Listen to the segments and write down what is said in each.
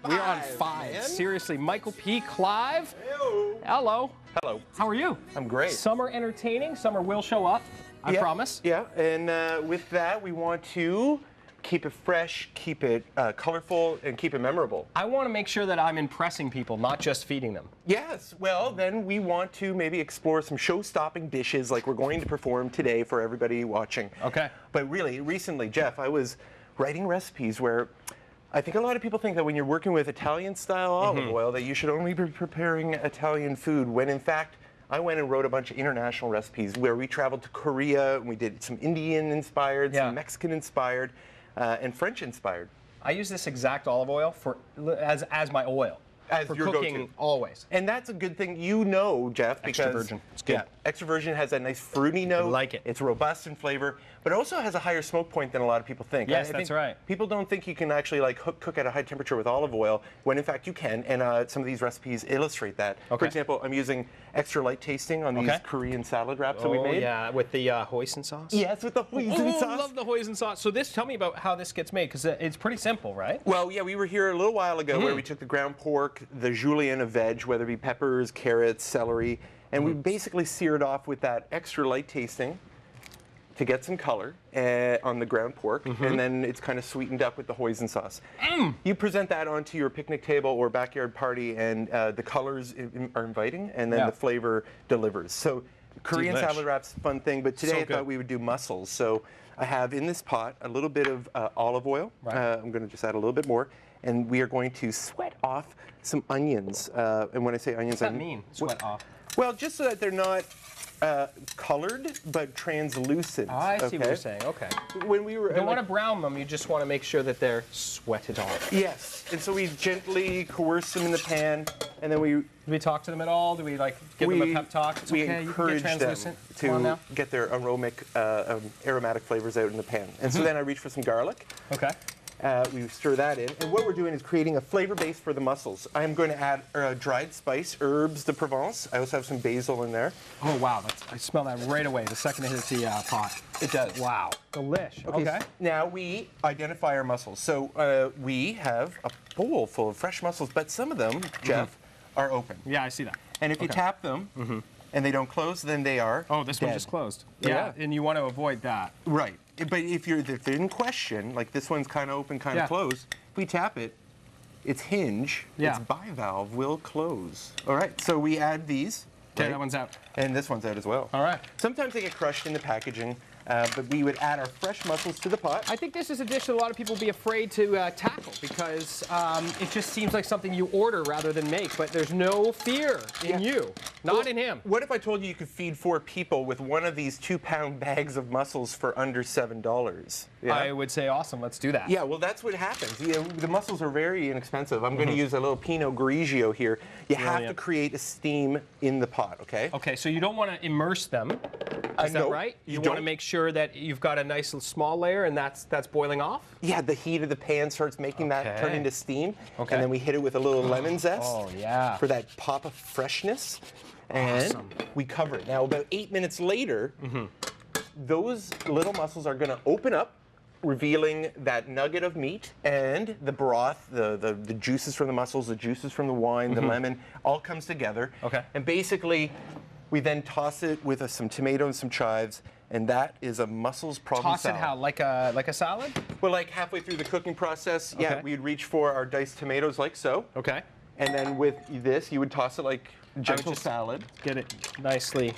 We're on 5. Man. Seriously, Michael P. Clive. Hello. Hello. Hello. How are you? I'm great. Summer entertaining. Summer will show up. I promise. Yeah, and with that, we want to keep it fresh, keep it colorful, and keep it memorable. I want to make sure that I'm impressing people, not just feeding them. Yes, well, then we want to maybe explore some show-stopping dishes like we're going to perform today for everybody watching. Okay. But really, recently, Jeff, I was writing recipes where I think a lot of people think that when you're working with Italian-style olive oil that you should only be preparing Italian food, when in fact, I went and wrote a bunch of international recipes where we traveled to Korea, and we did some Indian-inspired, some Mexican-inspired, and French-inspired. I use this exact olive oil as my oil. As for your cooking, go-to. always. And that's a good thing, you know, Jeff, because Extra virgin. It's good. Yeah, extra virgin has that nice fruity note. I like it. It's robust in flavor, but it also has a higher smoke point than a lot of people think. Yes, I that's think right. People don't think you can actually like cook at a high temperature with olive oil, when in fact you can, and some of these recipes illustrate that. Okay. For example, I'm using extra light tasting on these Korean salad wraps that we made. Yeah, with the hoisin sauce. Yes, with the hoisin sauce. I love the hoisin sauce. So tell me about how this gets made, because it's pretty simple, right? Well, yeah, we were here a little while ago where we took the ground pork, the julienne of veg, whether it be peppers, carrots, celery, and we basically seared off with that extra light tasting to get some color on the ground pork, and then it's kind of sweetened up with the hoisin sauce. You present that onto your picnic table or backyard party, and the colors are inviting, and then the flavor delivers. So Korean salad wraps, fun thing, but today I thought we would do mussels. So I have in this pot a little bit of olive oil. I'm going to just add a little bit more, and we are going to sweat off some onions. And when I say onions, What does that mean, sweat off? Well, just so that they're not colored, but translucent. Oh, I see what you're saying. Okay. When we were, you don't want to brown them. You just want to make sure that they're sweated off. Yes, and so we gently coarse them in the pan, and then Do we talk to them at all? Do we like give them a pep talk? It's we okay, encourage you can get translucent. them to get their aromatic flavors out in the pan. And so then I reach for some garlic. Okay. We stir that in, and what we're doing is creating a flavor base for the mussels. I'm going to add dried spice, herbs de Provence. I also have some basil in there. Oh wow, I smell that right away the second it hits the pot. It does. Wow, delish. Okay. Now we identify our mussels. So we have a bowl full of fresh mussels, but some of them, Jeff, are open. Yeah, I see that. And if you tap them and they don't close, then they are this dead. one just closed. Yeah. And you want to avoid that. Right. But if they're in question, like this one's kind of open, kind of closed, if we tap it, its hinge, its bivalve will close. All right, so we add these. Okay, that one's out. And this one's out as well. All right. Sometimes they get crushed in the packaging, but we would add our fresh mussels to the pot. I think this is a dish that a lot of people would be afraid to tackle because it just seems like something you order rather than make, but there's no fear in you, not in him. What if I told you you could feed 4 people with one of these 2-pound bags of mussels for under $7? Yeah? I would say awesome, let's do that. Yeah, well, that's what happens. The mussels are very inexpensive. I'm going to use a little Pinot Grigio here. You have to create a steam in the pot, okay? Okay, so you don't want to immerse them. Is that right? You want to make sure that you've got a nice small layer and that's boiling off? Yeah, the heat of the pan starts making that turn into steam. Okay. And then we hit it with a little lemon zest for that pop of freshness. And we cover it. Now, about 8 minutes later, those little mussels are going to open up, revealing that nugget of meat and the broth, the juices from the mussels, the juices from the wine, the lemon, all comes together. Okay. And basically, we then toss it with some tomato and some chives, and that is a mussels Provençal. Toss it how? Like a salad? Well, like halfway through the cooking process, we'd reach for our diced tomatoes like so. Okay. And then with this, you would toss it like gentle salad. Get it nicely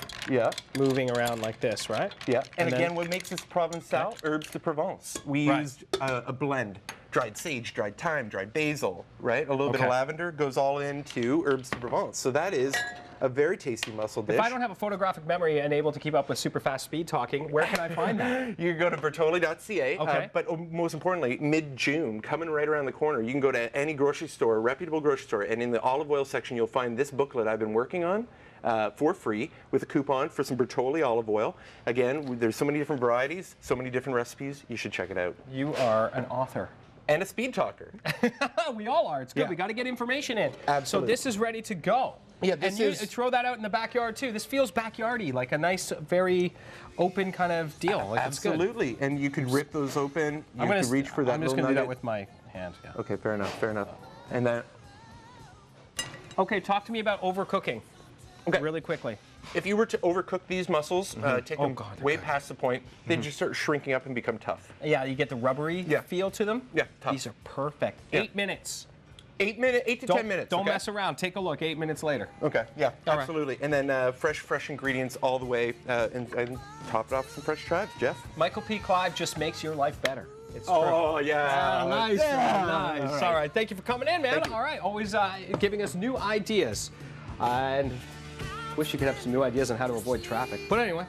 moving around like this, right? Yeah. And again, what makes this Provençal? Herbs de Provence. We used a blend. Dried sage, dried thyme, dried basil, right? A little bit of lavender goes all into herbs de Provence. So that is a very tasty mussel dish. If I don't have a photographic memory and able to keep up with super fast speed talking, where can I find that? You can go to bertoli.ca, but most importantly, mid-June, coming right around the corner, you can go to any grocery store, reputable grocery store, and in the olive oil section, you'll find this booklet I've been working on for free with a coupon for some Bertoli olive oil. Again, there's so many different varieties, so many different recipes, you should check it out. You are an author. And a speed talker. We all are. It's good. We got to get information in. Absolutely. So this is ready to go. Yeah, this is. You throw that out in the backyard too. This feels backyardy, like a nice, very open kind of deal. Like absolutely. It's good. And you could rip those open. You could reach for that. I'm just going to do that with my hand. Yeah. Okay, fair enough. Fair enough. And then, Okay, talk to me about overcooking. Okay. Really quickly. if you were to overcook these mussels, take them God, they're way good. past the point, they just start shrinking up and become tough. Yeah, you get the rubbery Yeah. feel to them. Yeah, tough. These are perfect. Yeah. 8 minutes. 8 to Don't, 10 minutes. Don't okay? mess around. Take a look. 8 minutes later. Okay, yeah, All right. absolutely. And then fresh ingredients all the way, and top it off with some fresh chives, Jeff. Michael P. Clive just makes your life better. It's true. Oh, yeah. Nice, Yeah. nice. All right, thank you for coming in, man. Thank you. All right, always giving us new ideas. And wish you could have some new ideas on how to avoid traffic. But anyway.